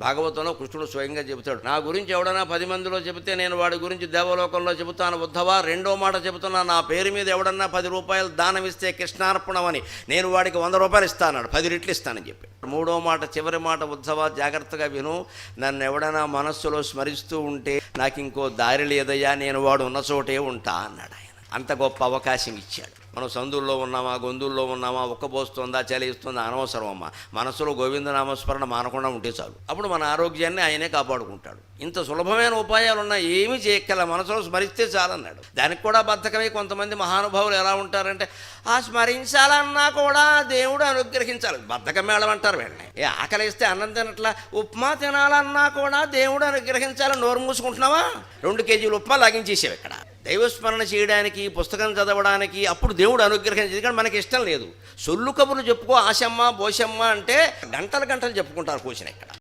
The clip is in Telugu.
భాగవతంలో కృష్ణుడు స్వయంగా చెబుతాడు, నా గురించి ఎవడన్నా 10 మందిలో చెబితే నేను వాడి గురించి దేవలోకంలో చెబుతాను ఉద్ధవా. రెండో మాట చెబుతున్నా, నా పేరు మీద ఎవడన్నా 10 రూపాయలు దానం ఇస్తే కృష్ణార్పణమని నేను వాడికి 100 రూపాయలు ఇస్తాను, 10 రెట్లు ఇస్తానని చెప్పి. మూడో మాట, చివరి మాట, ఉద్ధవా జాగ్రత్తగా విను, నన్ను ఎవడన్నా మనస్సులో స్మరిస్తూ ఉంటే నాకు ఇంకో దారి లేదయ్యా, నేను వాడు ఉన్న చోటే ఉంటా అన్నాడు ఆయన. అంత గొప్ప అవకాశం ఇచ్చాడు. మనం సందుల్లో ఉన్నామా, గొంతుల్లో ఉన్నామా, ఉక్కబోస్తుందా, చలిస్తుందా అనవసరం అమ్మ. మనసులో గోవిందనామస్మరణ మానకుండా ఉంటే చాలు. అప్పుడు మన ఆరోగ్యాన్ని ఆయనే కాపాడుకుంటాడు. ఇంత సులభమైన ఉపాయాలున్నా ఏమీ చేయక్కల, మనసులో స్మరిస్తే చాలన్నాడు. దానికి కూడా బద్ధకమై కొంతమంది మహానుభావులు ఎలా ఉంటారంటే, ఆ స్మరించాలన్నా కూడా దేవుడు అనుగ్రహించాలి, బద్ధకం మేళం అంటారు వీళ్ళని. ఆకలిస్తే అన్నం తినట్లా, ఉప్మా తినాలన్నా కూడా దేవుడు అనుగ్రహించాలని నోరు మూసుకుంటున్నావా? 2 కేజీలు ఉప్మా లాగించేసావు ఇక్కడ. దైవస్మరణ చేయడానికి, పుస్తకం చదవడానికి అప్పుడు దేవుడు అనుగ్రహించేది. ఎందుకంటే మనకి ఇష్టం లేదు. సొల్లు కబుర్లు చెప్పుకో ఆశమ్మ బోషమ్మ అంటే గంటలు గంటలు చెప్పుకుంటారు కూర్చుని ఇక్కడ.